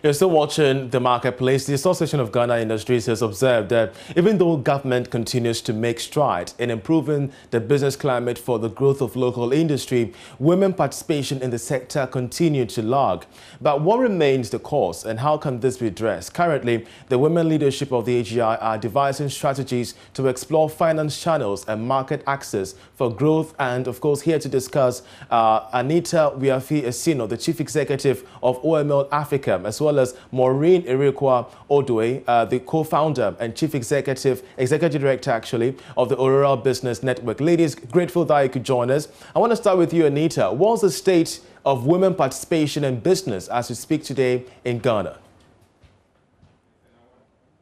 You're still watching the marketplace. The Association of Ghana Industries has observed that even though government continues to make strides in improving the business climate for the growth of local industry, women participation in the sector continue to lag. But what remains the cause and how can this be addressed? Currently, the women leadership of the AGI are devising strategies to explore finance channels and market access for growth. And of course, here to discuss, Anita Wiafi-Esino, the Chief Executive of OML Africa, as well as Maureen Irikwa Odwe, the co-founder and Chief Executive Director, actually, of the Aurora Business Network. Ladies, grateful that you could join us. I want to start with you, Anita. What's the state of women participation in business as we speak today in Ghana?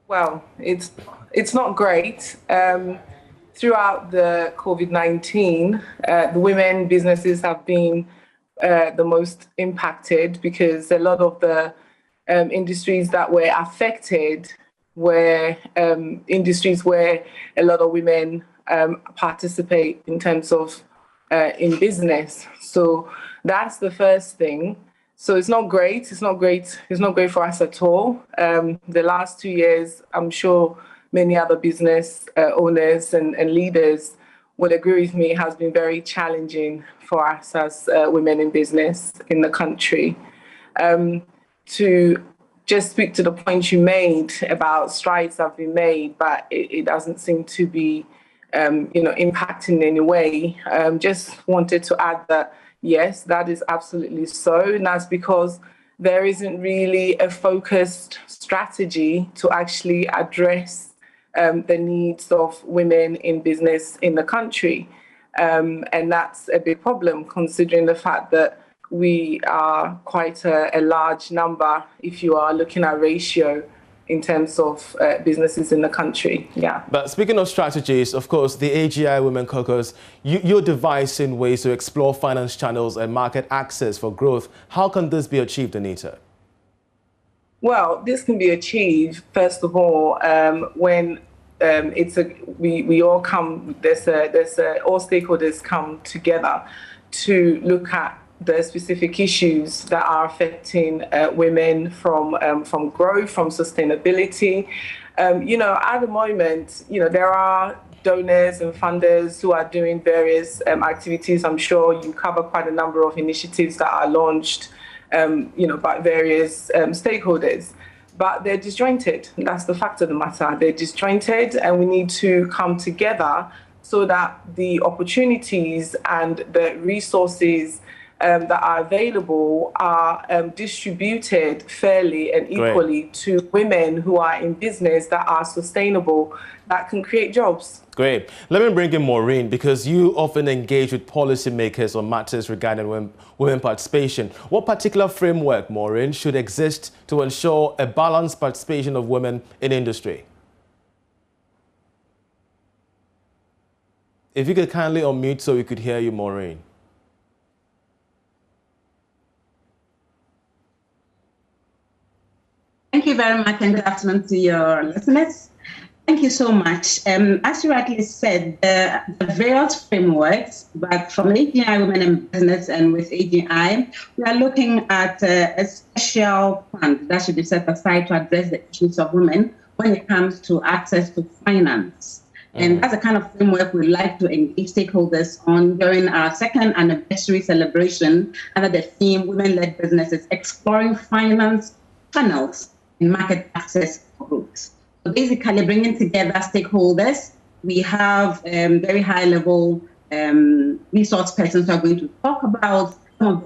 Well, it's not great. Throughout the COVID-19, the women businesses have been the most impacted because a lot of the industries that were affected were industries where a lot of women participate in terms of in business. So that's the first thing. So it's not great. It's not great. It's not great for us at all. The last 2 years, I'm sure many other business owners and leaders would agree with me, has been very challenging for us as women in business in the country. To just speak to the point you made about strides have been made, but it doesn't seem to be, impacting in any way. Just wanted to add that, yes, that is absolutely so. And that's because there isn't really a focused strategy to actually address the needs of women in business in the country. And that's a big problem, considering the fact that we are quite a large number if you are looking at ratio in terms of businesses in the country. Yeah. But speaking of strategies, of course, the AGI Women Caucus, you're devising ways to explore finance channels and market access for growth. How can this be achieved, Anita? Well, this can be achieved, first of all, when we all come, all stakeholders come together to look at the specific issues that are affecting women from growth, from sustainability. At the moment, there are donors and funders who are doing various activities. I'm sure you cover quite a number of initiatives that are launched, by various stakeholders. But they're disjointed. That's the fact of the matter. They're disjointed, and we need to come together so that the opportunities and the resources that are available are distributed fairly and equally to women who are in business that are sustainable, that can create jobs. Great. Let me bring in Maureen, because you often engage with policymakers on matters regarding women participation. What particular framework, Maureen, should exist to ensure a balanced participation of women in industry? If you could kindly unmute so we could hear you, Maureen. Thank you very much, and good afternoon to your listeners. Thank you so much. As you rightly said, the various frameworks, but from AGI Women in Business and with AGI, we are looking at a special fund that should be set aside to address the issues of women when it comes to access to finance. And that's the kind of framework we'd like to engage stakeholders on during our second anniversary celebration under the theme Women-Led Businesses, Exploring Finance Channels and Market Access for Growth. So basically bringing together stakeholders. We have very high-level resource persons who are going to talk about some of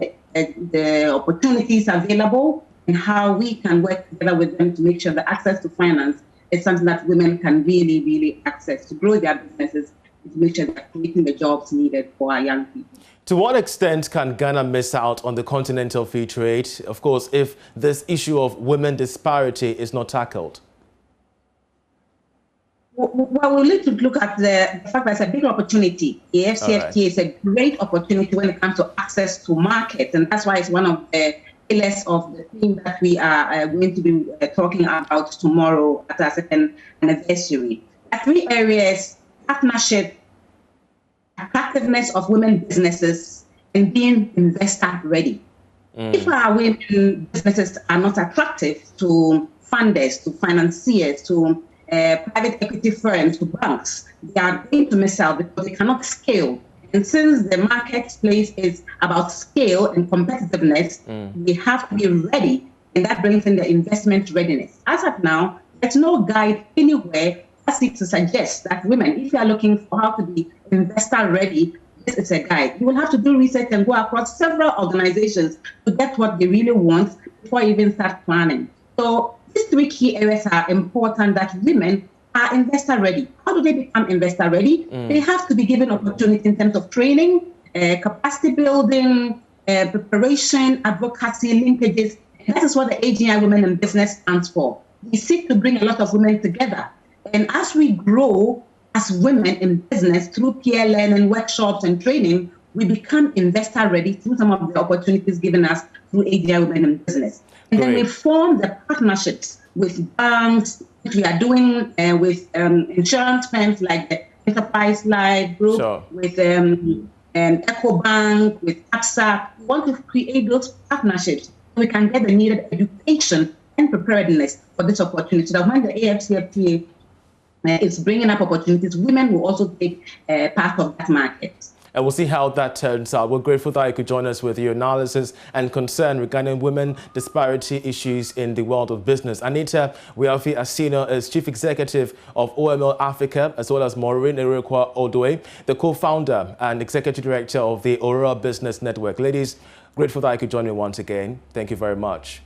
the opportunities available and how we can work together with them to make sure that access to finance is something that women can really, really access to grow their businesses and to make sure they're creating the jobs needed for our young people. To what extent can Ghana miss out on the continental free trade, of course, if this issue of women disparity is not tackled? Well, we need to look at the fact that it's a big opportunity. The FCFTA is a great opportunity when it comes to access to markets, and that's why it's one of the pillars of the theme that we are going to be talking about tomorrow at our second anniversary. There are 3 areas: partnership, attractiveness of women businesses, and being investor ready. If our women businesses are not attractive to funders, to financiers, to private equity firms, to banks, they are going to miss out because they cannot scale. And since the marketplace is about scale and competitiveness, we have to be ready, and that brings in the investment readiness. As of now, there's no guide anywhere that seeks to suggest that women, if you are looking for how to be investor ready, this is a guide. You will have to do research and go across several organizations to get what they really want before you even start planning. So these three key areas are important, that women are investor ready. How do they become investor ready? They have to be given opportunity in terms of training, capacity building, preparation, advocacy, linkages. And that is what the AGI Women in Business stands for. We seek to bring a lot of women together. And as we grow as women in business through peer learning, workshops and training, we become investor ready through some of the opportunities given us through AGI Women in Business. And then we form the partnerships with banks, which we are doing with insurance firms like the Enterprise Life Group, with EcoBank, with AXA. We want to create those partnerships so we can get the needed education and preparedness for this opportunity. So that when the AFCFTA is bringing up opportunities, women will also take part of that market. And we'll see how that turns out. We're grateful that you could join us with your analysis and concern regarding women disparity issues in the world of business. Anita Wiafi Asino is Chief Executive of OML Africa, as well as Maureen Erekwa Odoi, the co-founder and Executive Director of the Aurora Business Network. Ladies, grateful that you could join me once again. Thank you very much.